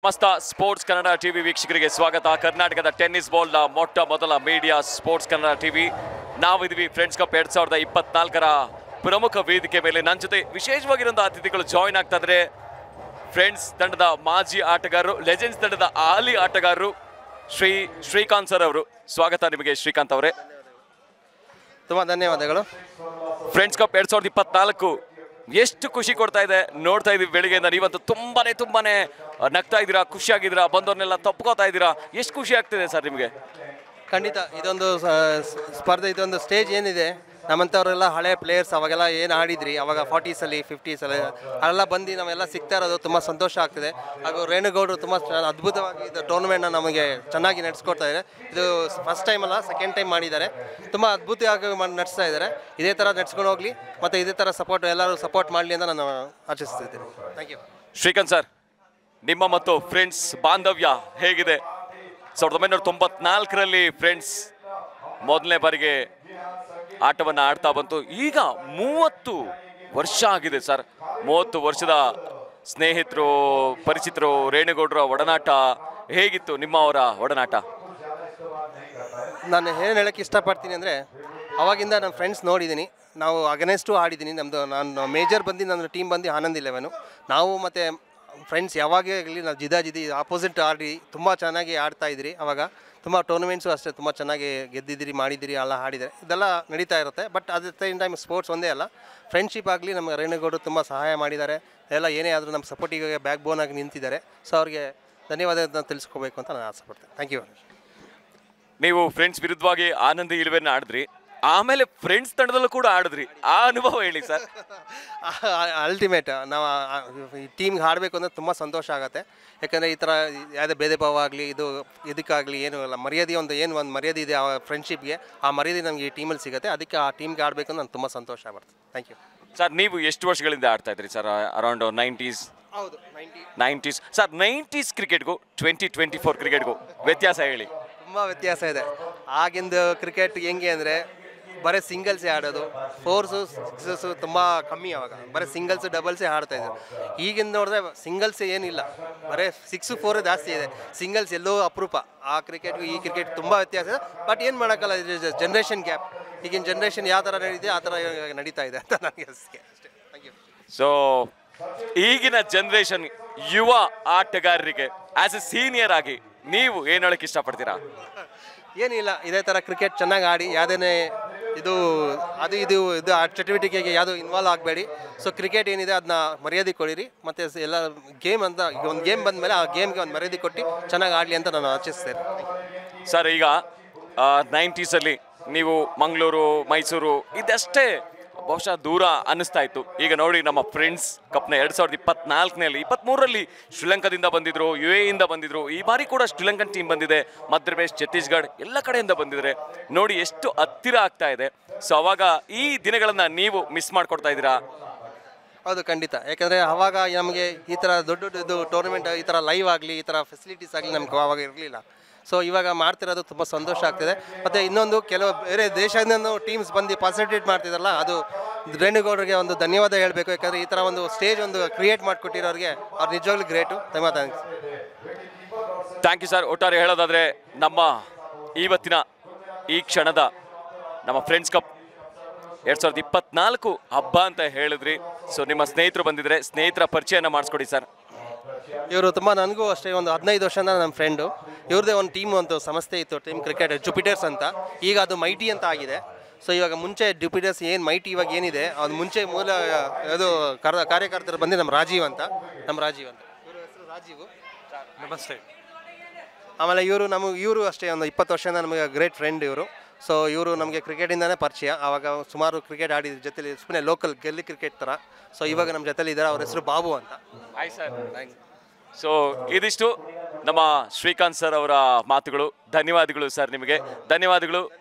ಸಮಸ್ತ sports Kannada TV ವೀಕ್ಷಕರಿಗೆ ಸ್ವಾಗತ. ಕರ್ನಾಟಕದ ಟೆನ್ನಿಸ್ ಬಾಲ್ನ ಮೊಟ್ಟ ಮೊದಲ ಮೀಡಿಯಾ ಸ್ಪೋರ್ಟ್ಸ್ ಕನ್ನಡ ಟಿವಿ. ನಾವಿದ್ವಿ ಫ್ರೆಂಡ್ಸ್ ಕಪ್ 2024ರ ಪ್ರಮುಖ ವೇದಿಕೆ ಮೇಲೆ. ನನ್ನ ಜೊತೆ ವಿಶೇಷವಾಗಿರುವಂಥ ಅತಿಥಿಗಳು ಜಾಯಿನ್ ಆಗ್ತಾ ಇದ್ದಾರೆ. ಫ್ರೆಂಡ್ಸ್ ತಂಡದ ಮಾಜಿ ಆಟಗಾರರು, ಲೆಜೆಂಡ್ಸ್ ತಂಡದ ಹಾಲಿ ಆಟಗಾರರು ಶ್ರೀಕಾಂತ್ ಸರ್ ಅವರು. ಸ್ವಾಗತ ನಿಮಗೆ ಶ್ರೀಕಾಂತ್ ಅವರೇ. ತುಂಬ ಧನ್ಯವಾದಗಳು. ಫ್ರೆಂಡ್ಸ್ ಕಪ್ 2024 ಎಷ್ಟು ಖುಷಿ ಕೊಡ್ತಾ ಇದೆ ನೋಡ್ತಾ ಇದೀವಿ ಬೆಳಿಗ್ಗೆಯಿಂದ. ನೀವಂತೂ ತುಂಬಾನೇ ನಗ್ತಾ ಇದ್ದೀರಾ, ಖುಷಿಯಾಗಿದ್ದೀರಾ, ಬಂದವ್ರನ್ನೆಲ್ಲ ತಪ್ಕೋತಾ ಇದ್ದೀರಾ. ಎಷ್ಟು ಖುಷಿ ಆಗ್ತಿದೆ ಸರ್ ನಿಮಗೆ? ಖಂಡಿತ ಇದೊಂದು ಸ್ಪರ್ಧೆ, ಇದೊಂದು ಸ್ಟೇಜ್ ಏನಿದೆ, ನಮ್ಮಂಥವರೆಲ್ಲ ಹಳೆ ಪ್ಲೇಯರ್ಸ್ ಅವಾಗೆಲ್ಲ ಏನು ಆಡಿದ್ರಿ, ಅವಾಗ 40ಸಲ್ಲಿ 50ಸಲ್ಲಿ ಅಲ್ಲೆಲ್ಲ ಬಂದು ನಾವೆಲ್ಲ ಸಿಗ್ತಾ ಇರೋದು ತುಂಬ ಸಂತೋಷ ಆಗ್ತಿದೆ. ಹಾಗೂ ರೇಣುಗೌಡರು ತುಂಬ ಅದ್ಭುತವಾಗಿ ಇದು ಟೂರ್ನಮೆಂಟ್ನ ನಮಗೆ ಚೆನ್ನಾಗಿ ನಡೆಸ್ಕೊಡ್ತಾ ಇದ್ದಾರೆ. ಇದು ಫಸ್ಟ್ ಟೈಮ್ ಅಲ್ಲ, ಸೆಕೆಂಡ್ ಟೈಮ್ ಮಾಡಿದ್ದಾರೆ. ತುಂಬ ಅದ್ಭುತವಾಗಿ ನಡೆಸ್ತಾ ಇದ್ದಾರೆ. ಇದೇ ಥರ ನಡೆಸ್ಕೊಂಡು ಹೋಗಲಿ ಮತ್ತು ಇದೇ ಥರ ಸಪೋರ್ಟ್ ಎಲ್ಲರೂ ಸಪೋರ್ಟ್ ಮಾಡಲಿ ಅಂತ ನಾನು ಆಶಿಸ್ತಿದ್ದೀನಿ. Thank you. ಶ್ರೀಕಾಂತ್ ಸರ್, ನಿಮ್ಮ ಮತ್ತು ಫ್ರೆಂಡ್ಸ್ ಬಾಂಧವ್ಯ ಹೇಗಿದೆ? 1994ರಲ್ಲಿ ಫ್ರೆಂಡ್ಸ್ ಮೊದಲನೇ ಬಾರಿಗೆ ಆಟವನ್ನು ಆಡ್ತಾ ಬಂತು. ಈಗ 30 ವರ್ಷ ಆಗಿದೆ ಸರ್. 30 ವರ್ಷದ ಸ್ನೇಹಿತರು, ಪರಿಚಿತರು, ರೇಣುಗೌಡರ ಒಡನಾಟ ಹೇಗಿತ್ತು ನಿಮ್ಮವರ ಒಡನಾಟ? ನಾನು ಏನು ಹೇಳೋಕ್ಕೆ ಇಷ್ಟಪಡ್ತೀನಿ ಅಂದರೆ, ಅವಾಗಿಂದ ನನ್ನ ಫ್ರೆಂಡ್ಸ್ ನೋಡಿದ್ದೀನಿ, ನಾವು ಅಗನೆಸ್ಟು ಆಡಿದ್ದೀನಿ. ನಾನು ಮೇಜರ್ ಬಂದು ನನ್ನ ಟೀಮ್ ಬಂದು ಆನಂದ್ 11. ನಾವು ಮತ್ತು ಫ್ರೆಂಡ್ಸ್ ಯಾವಾಗೇ ಆಗಲಿ ನಾವು ಜಿದಾಜಿದಿ ಆಪೋಸಿಟ್ ಆಡಿ ತುಂಬ ಚೆನ್ನಾಗಿ ಆಡ್ತಾಯಿದ್ರಿ. ಆವಾಗ ತುಂಬ ಟೂರ್ನಮೆಂಟ್ಸು ಅಷ್ಟೇ ತುಂಬ ಚೆನ್ನಾಗಿ ಗೆದ್ದಿದ್ದೀರಿ, ಮಾಡಿದ್ದೀರಿ, ಎಲ್ಲ ಆಡಿದ್ದಾರೆ. ಇದೆಲ್ಲ ನಡೀತಾ ಇರುತ್ತೆ. But at the same time sports ಒಂದೇ ಅಲ್ಲ, ಫ್ರೆಂಡ್ಶಿಪ್ ಆಗಲಿ ನಮಗೆ ರೇಣುಗೌಡರು ತುಂಬ ಸಹಾಯ ಮಾಡಿದ್ದಾರೆ. ಎಲ್ಲ ಏನೇ ಆದರೂ ನಮ್ಮ ಸಪೋರ್ಟಿಗೆ ಬ್ಯಾಕ್ ಬೋನ್ ಆಗಿ ನಿಂತಿದ್ದಾರೆ. ಸೊ ಅವ್ರಿಗೆ ಧನ್ಯವಾದ ತಿಳಿಸ್ಕೋಬೇಕು ಅಂತ ನಾನು ಆಸೆ ಪಡ್ತೇನೆ. Thank you. ನೀವು ಫ್ರೆಂಡ್ಸ್ ವಿರುದ್ಧವಾಗಿ ಆನಂದ್ 11 ಆಡಿದ್ರಿ, ಆಮೇಲೆ ಫ್ರೆಂಡ್ಸ್ ತಂಡದಲ್ಲೂ ಕೂಡ ಆಡಿದ್ರಿ. ಆ ಅನುಭವ ಹೇಳಿ ಸರ್. ಅಲ್ಟಿಮೇಟ್ ನಾವು ಈ ಟೀಮ್ಗೆ ಆಡಬೇಕು ಅಂದರೆ ತುಂಬ ಸಂತೋಷ ಆಗುತ್ತೆ. ಯಾಕಂದರೆ ಈ ಥರ ಯಾವುದೇ ಭೇದ ಭಾವ ಆಗಲಿ ಇದಕ್ಕಾಗಲಿ ಏನೂ ಇಲ್ಲ, ಮರ್ಯಾದೆ ಒಂದು ಮರ್ಯಾದೆ ಇದೆ ಆ ಫ್ರೆಂಡ್ಶಿಪ್ಗೆ. ಆ ಮರ್ಯಾದೆ ನಮಗೆ ಈ ಟೀಮಲ್ಲಿ ಸಿಗುತ್ತೆ. ಅದಕ್ಕೆ ಆ ಟೀಮ್ಗೆ ಆಡಬೇಕು ಅಂತ ನಾನು ತುಂಬ ಸಂತೋಷ ಆಗ್ಬರ್ತದೆ. Thank you sir. ನೀವು ಎಷ್ಟು ವರ್ಷಗಳಿಂದ ಆಡ್ತಾ ಇದ್ರಿ ಸರ್? Around 90s? ಹೌದು, 90s ಸರ್. 90s ಕ್ರಿಕೆಟ್ಗೂ 2024 ಕ್ರಿಕೆಟ್ಗೂ ವ್ಯತ್ಯಾಸ ಹೇಳಿ. ತುಂಬ ವ್ಯತ್ಯಾಸ ಇದೆ. ಆಗಿಂದು ಕ್ರಿಕೆಟ್ ಹೆಂಗೆ ಅಂದರೆ ಬರೀ ಸಿಂಗಲ್ಸೇ ಆಡೋದು, ಫೋರ್ಸು ಸಿಕ್ಸಸ್ಸು ತುಂಬ ಕಮ್ಮಿ. ಆವಾಗ ಬರೀ ಸಿಂಗಲ್ಸು ಡಬಲ್ಸೇ ಆಡ್ತಾಯಿದ್ರು. ಈಗಿಂದ ನೋಡಿದ್ರೆ ಸಿಂಗಲ್ಸ್ ಏನಿಲ್ಲ, ಬರೀ 6 4 ಜಾಸ್ತಿ ಇದೆ. ಸಿಂಗಲ್ಸ್ ಎಲ್ಲೋ ಅಪರೂಪ. ಆ ಕ್ರಿಕೆಟ್ಗೂ ಈ ಕ್ರಿಕೆಟ್ ತುಂಬ ವ್ಯತ್ಯಾಸ ಇದೆ. ಬಟ್ ಏನು ಮಾಡೋಕ್ಕಲ್ಲ, ಇದು ಜನ್ರೇಷನ್ ಗ್ಯಾಪ್. ಈಗಿನ ಜನ್ರೇಷನ್ ಯಾವ ಥರ ನಡೀತಿದೆ ಆ ಥರ ನಡೀತಾ ಇದೆ ಅಂತ ನನಗೆ ಅಷ್ಟೇ. Thank you. ಸೊ ಈಗಿನ ಜನ್ರೇಷನ್ ಯುವ ಆಟಗಾರರಿಗೆ ಆಸ್ ಎ ಸೀನಿಯರ್ ಆಗಿ ನೀವು ಏನು ಹೇಳಕ್ಕೆ ಇಷ್ಟಪಡ್ತೀರಾ? ಏನಿಲ್ಲ, ಇದೇ ಥರ ಕ್ರಿಕೆಟ್ ಚೆನ್ನಾಗಿ ಆಡಿ, ಯಾವುದೇ ಇದು ಆ ಚಟುವಟಿಕೆಗೆ ಯಾವುದೂ ಇನ್ವಾಲ್ವ್ ಆಗಬೇಡಿ. ಸೊ ಕ್ರಿಕೆಟ್ ಏನಿದೆ ಅದನ್ನ ಮರ್ಯಾದೆ ಕೊಡಿರಿ. ಮತ್ತು ಎಲ್ಲ ಗೇಮ್ ಅಂತ ಈಗ ಒಂದು ಗೇಮ್ ಬಂದ ಮೇಲೆ ಆ ಗೇಮ್ಗೆ ಒಂದು ಮರ್ಯಾದೆ ಕೊಟ್ಟು ಚೆನ್ನಾಗಿ ಆಡಲಿ ಅಂತ ನಾನು ಆಶಿಸ್ತೇನೆ. ಸರ್, ಈಗ 90sಲ್ಲಿ ನೀವು ಮಂಗಳೂರು, ಮೈಸೂರು ಇದಷ್ಟೇ ಬಹುಶಃ ದೂರ ಅನ್ನಿಸ್ತಾ ಇತ್ತು. ಈಗ ನೋಡಿ ನಮ್ಮ ಫ್ರೆಂಡ್ಸ್ ಕಪ್ನ 2024ನಲ್ಲಿ 23ರಲ್ಲಿ ಶ್ರೀಲಂಕಾದಿಂದ ಬಂದಿದ್ರು, UAE ಬಂದಿದ್ರು. ಈ ಬಾರಿ ಕೂಡ ಶ್ರೀಲಂಕನ್ ಟೀಮ್ ಬಂದಿದೆ, ಮಧ್ಯಪ್ರದೇಶ್, ಛತ್ತೀಸ್ಗಢ ಎಲ್ಲ ಕಡೆಯಿಂದ ಬಂದಿದ್ದಾರೆ. ನೋಡಿ ಎಷ್ಟು ಹತ್ತಿರ ಆಗ್ತಾ ಇದೆ. ಸೊ ಅವಾಗ ಈ ದಿನಗಳನ್ನು ನೀವು ಮಿಸ್ ಮಾಡ್ಕೊಡ್ತಾ ಇದ್ದೀರಾ? ಹೌದು, ಖಂಡಿತ. ಯಾಕಂದರೆ ಆವಾಗ ನಮಗೆ ಈ ಥರ ದೊಡ್ಡ ಟೂರ್ನಮೆಂಟ್, ಈ ಥರ ಲೈವ್ ಆಗಲಿ, ಈ ಥರ ಫೆಸಿಲಿಟೀಸ್ ಆಗಲಿ ನಮ್ಗೆ ಆವಾಗ ಇರಲಿಲ್ಲ. ಸೊ ಇವಾಗ ಮಾಡ್ತಿರೋದು ತುಂಬ ಸಂತೋಷ ಆಗ್ತಿದೆ. ಮತ್ತು ಇನ್ನೊಂದು, ಕೆಲವು ಬೇರೆ ದೇಶದಿಂದ ಟೀಮ್ಸ್ ಬಂದು ಪಾರ್ಟಿಸಿಪೇಟ್ ಮಾಡ್ತಿದ್ದಾರಲ್ಲ, ಅದು ರೇಣುಗೌಡರಿಗೆ ಒಂದು ಧನ್ಯವಾದ ಹೇಳಬೇಕು. ಯಾಕಂದರೆ ಈ ಥರ ಒಂದು ಸ್ಟೇಜ್ ಒಂದು ಕ್ರಿಯೇಟ್ ಮಾಡಿಕೊಟ್ಟಿರೋರಿಗೆ ಅವ್ರು ನಿಜವಾಗ್ಲೂ ಗ್ರೇಟು. Thank you sir. ಒಟ್ಟಾರೆ ಹೇಳೋದಾದರೆ ನಮ್ಮ ಇವತ್ತಿನ ಈ ಕ್ಷಣದ ನಮ್ಮ ಫ್ರೆಂಡ್ಸ್ ಕಪ್ 2024 ಹಬ್ಬ ಅಂತ ಹೇಳಿದ್ರಿ. ಸೊ ನಿಮ್ಮ ಸ್ನೇಹಿತರು ಬಂದಿದ್ರೆ ಸ್ನೇಹಿತರ ಪರಿಚಯನ ಮಾಡಿಸ್ಕೊಡಿ ಸರ್. ಇವರು ತುಂಬ, ನನಗೂ ಅಷ್ಟೇ ಒಂದು 15 ವರ್ಷದಿಂದ ನಮ್ಮ ಫ್ರೆಂಡು. ಇವ್ರದ್ದೇ ಒಂದು ಟೀಮ್, ಒಂದು ಸಂಸ್ಥೆ ಇತ್ತು, ಟೀಮ್ ಕ್ರಿಕೆಟ್ ಜುಪಿಟರ್ಸ್ ಅಂತ. ಈಗ ಅದು ಮೈಟಿ ಅಂತ ಆಗಿದೆ. ಸೊ ಇವಾಗ ಮುಂಚೆ ಜುಪಿಟರ್ಸ್ ಏನು ಮೈಟಿ ಇವಾಗ ಏನಿದೆ, ಅದು ಮುಂಚೆ ಮೂಲ ಅದು ಕಾರ್ಯಕರ್ತರು ಬಂದು ನಮ್ಮ ರಾಜೀವ್ ಅಂತ. ಇವ್ರ ಹೆಸರು ರಾಜೀವ್. ನಮಸ್ತೆ. ಆಮೇಲೆ ಇವರು ಅಷ್ಟೇ ಒಂದು 20 ವರ್ಷದಿಂದ ನಮಗೆ ಗ್ರೇಟ್ ಫ್ರೆಂಡ್ ಇವರು. ಸೊ ಇವರು ನಮಗೆ ಕ್ರಿಕೆಟಿಂದನೇ ಪರಿಚಯ. ಆವಾಗ ಸುಮಾರು ಕ್ರಿಕೆಟ್ ಆಡಿದ ಜೊತೆಲಿ ಸುಮ್ಮನೆ ಲೋಕಲ್ ಗೆಲ್ಲಿ ಕ್ರಿಕೆಟ್ ಥರ. ಸೊ ಇವಾಗ ನಮ್ಮ ಜೊತೆಲಿ ಇದ್ದಾರೆ. ಅವ್ರ ಹೆಸರು ಬಾಬು ಅಂತ. Hi sir. ಥ್ಯಾಂಕ್ಸ್. ಸೊ ಇದಿಷ್ಟು ನಮ್ಮ ಶ್ರೀಕಾಂತ್ ಸರ್ ಅವರ ಮಾತುಗಳು. ಧನ್ಯವಾದಗಳು ಸರ್, ನಿಮಗೆ ಧನ್ಯವಾದಗಳು.